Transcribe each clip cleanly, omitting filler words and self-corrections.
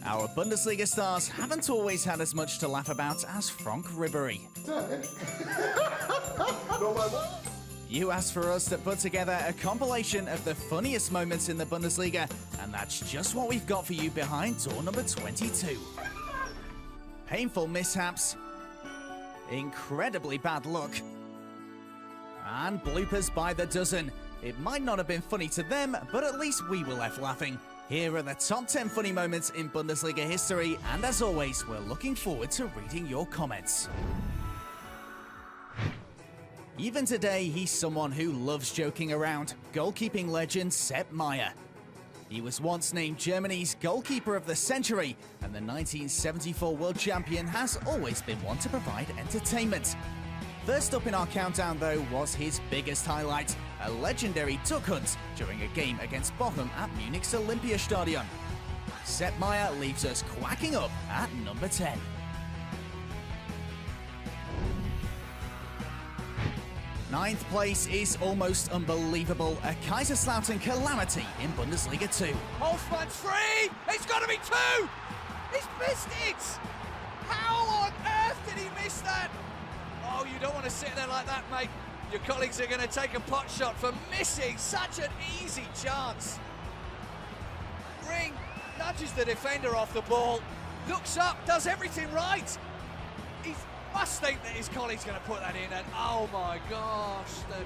Our Bundesliga stars haven't always had as much to laugh about as Frank Ribery. You asked for us to put together a compilation of the funniest moments in the Bundesliga, and that's just what we've got for you behind door number 22. Painful mishaps, incredibly bad luck, and bloopers by the dozen. It might not have been funny to them, but at least we were left laughing. Here are the top 10 funny moments in Bundesliga history, and as always, we're looking forward to reading your comments. Even today, he's someone who loves joking around. Goalkeeping legend Sepp Maier. He was once named Germany's goalkeeper of the century, and the 1974 world champion has always been one to provide entertainment. First up in our countdown, though, was his biggest highlight, a legendary duck hunt during a game against Bochum at Munich's Olympiastadion. Sepp Maier leaves us quacking up at number 10. Ninth place is almost unbelievable, a Kaiserslautern calamity in Bundesliga 2. Hofmann's free! It's got to be two! He's missed it! How on earth did he miss that? Oh, you don't want to sit there like that, mate. Your colleagues are going to take a pot shot for missing such an easy chance. Ring nudges the defender off the ball, looks up, does everything right. He must think that his colleague's going to put that in, and oh my gosh, the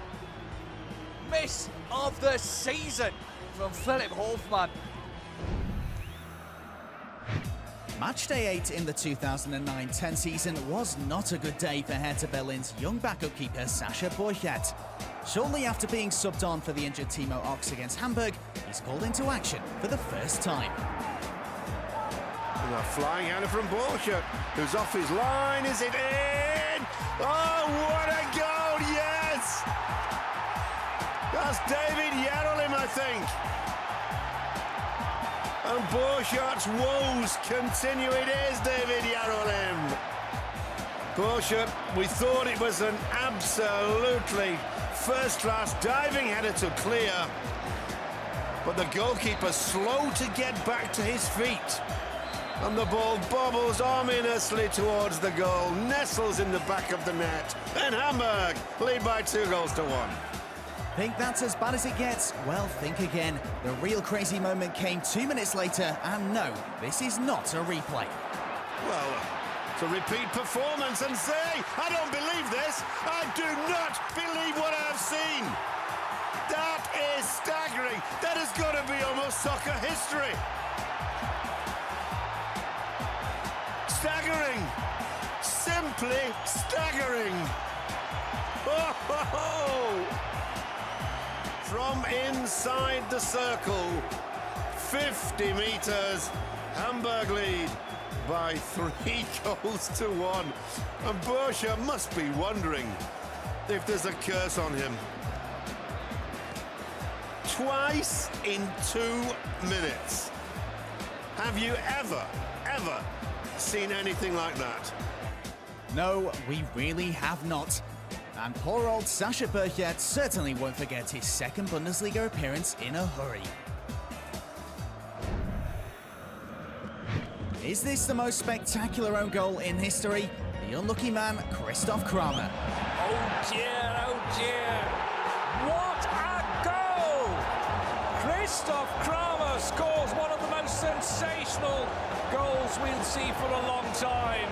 miss of the season from Philipp Hofmann. Matchday 8 in the 2009-10 season was not a good day for Hertha Berlin's young backup keeper Sascha Borchert. Shortly after being subbed on for the injured Timo Ochs against Hamburg, he's called into action for the first time. And a flying header from Borchert, who's off his line. Is it in? Oh, what a goal! Yes! That's David Yarolim, I think. And Borchert's woes continue. It is David Yarolim. Borchert, we thought it was an absolutely first-class diving header to clear, but the goalkeeper slow to get back to his feet. And the ball bobbles ominously towards the goal, nestles in the back of the net, and Hamburg lead by 2-1. Think that's as bad as it gets? Well, think again. The real crazy moment came 2 minutes later, and no, this is not a replay. Well, it's a repeat performance, and say, I don't believe this. I do not believe what I've seen. That is staggering. That has got to be almost soccer history. Staggering. Simply staggering. Oh, ho, ho. From inside the circle, 50 meters, Hamburg lead by 3-1. And Borchert must be wondering if there's a curse on him. Twice in 2 minutes. Have you ever seen anything like that? No, we really have not. And poor old Sascha Borchert certainly won't forget his second Bundesliga appearance in a hurry. Is this the most spectacular own goal in history? The unlucky man, Christoph Kramer. Oh dear, oh dear. What a goal! Christoph Kramer scores one of the most sensational goals we'll see for a long time.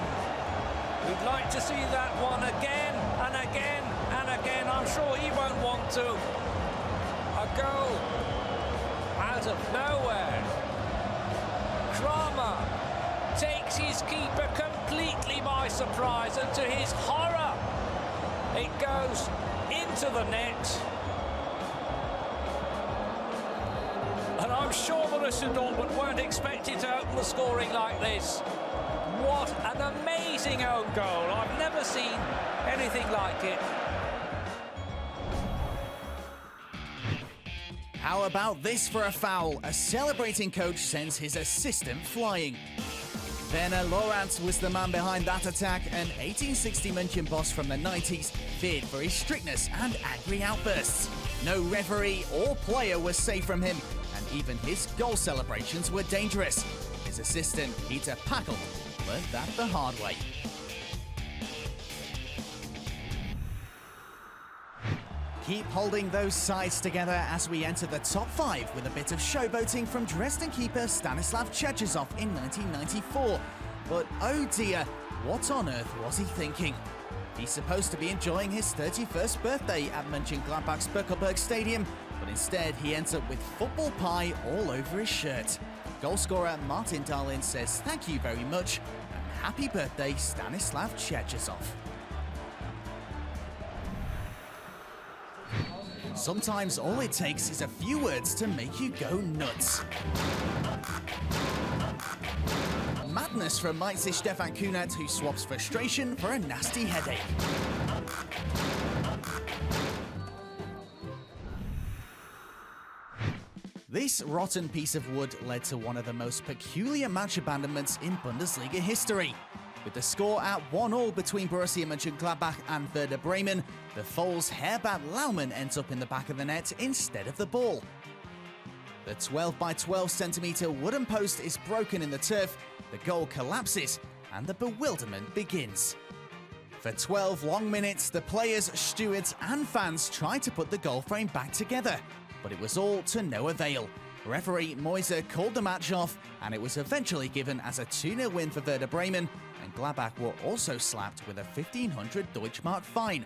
We'd like to see that one again and again and again. I'm sure he won't want to. A goal out of nowhere. Kramer takes his keeper completely by surprise, and to his horror, it goes into the net. And I'm sure Borussia Dortmund weren't expected to open the scoring like this. What an amazing own goal. I've never seen anything like it. How about this for a foul? A celebrating coach sends his assistant flying. Werner Lorantz was the man behind that attack, an 1860 München boss from the 90s, feared for his strictness and angry outbursts. No referee or player was safe from him, and even his goal celebrations were dangerous. his assistant Peter Packel learned that the hard way. Keep holding those sides together as we enter the top 5 with a bit of showboating from Dresden keeper Stanislav Chechezov in 1994. But oh dear, what on earth was he thinking? He's supposed to be enjoying his 31st birthday at Mönchengladbach's Böckelberg Stadium, but instead he ends up with football pie all over his shirt. Goalscorer Martin Dahlin says thank you very much and happy birthday Stanislav Chechezov. Sometimes all it takes is a few words to make you go nuts. Madness from Mainz's Stefan Kunert, who swaps frustration for a nasty headache. This rotten piece of wood led to one of the most peculiar match abandonments in Bundesliga history. With the score at 1-1 between Borussia Mönchengladbach and Werder Bremen, the Foals' hairbat Laumann ends up in the back of the net instead of the ball. The 12 by 12 centimetre wooden post is broken in the turf, the goal collapses, and the bewilderment begins. For 12 long minutes, the players, stewards and fans tried to put the goal frame back together, but it was all to no avail. Referee Moiser called the match off, and it was eventually given as a 2-0 win for Werder Bremen, and Gladbach were also slapped with a 1,500 Deutschmark fine.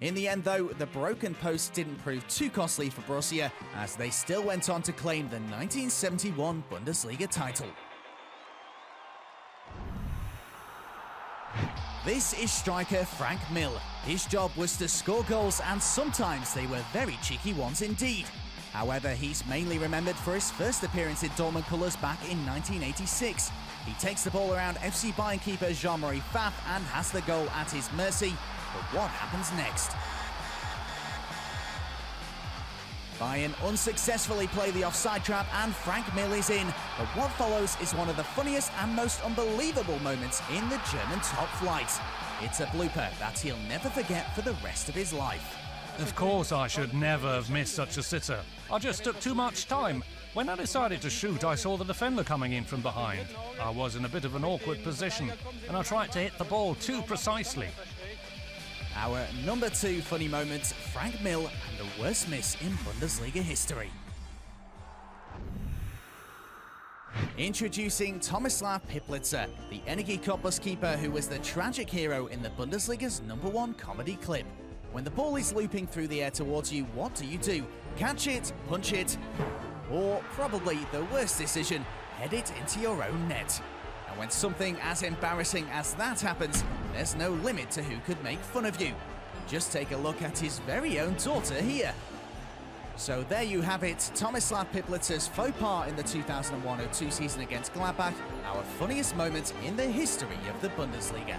In the end, though, the broken post didn't prove too costly for Borussia, as they still went on to claim the 1971 Bundesliga title. This is striker Frank Mill. His job was to score goals, and sometimes they were very cheeky ones indeed. However, he's mainly remembered for his first appearance in Dortmund colours back in 1986. He takes the ball around FC Bayern keeper Jean-Marie Pfaff and has the goal at his mercy. But what happens next? Bayern unsuccessfully play the offside trap and Frank Mill is in. But what follows is one of the funniest and most unbelievable moments in the German top flight. It's a blooper that he'll never forget for the rest of his life. Of course I should never have missed such a sitter. I just took too much time. When I decided to shoot, I saw the defender coming in from behind. I was in a bit of an awkward position, and I tried to hit the ball too precisely. Our number 2 funny moment, Frank Mill and the worst miss in Bundesliga history. Introducing Tomislav Piplitzer, the Energie Cottbus keeper who was the tragic hero in the Bundesliga's #1 comedy clip. When the ball is looping through the air towards you, what do? Catch it, punch it, or probably the worst decision, head it into your own net. And when something as embarrassing as that happens, there's no limit to who could make fun of you. Just take a look at his very own daughter here. So there you have it, Tomislav Piplitzer's faux pas in the 2001-02 season against Gladbach, our funniest moment in the history of the Bundesliga.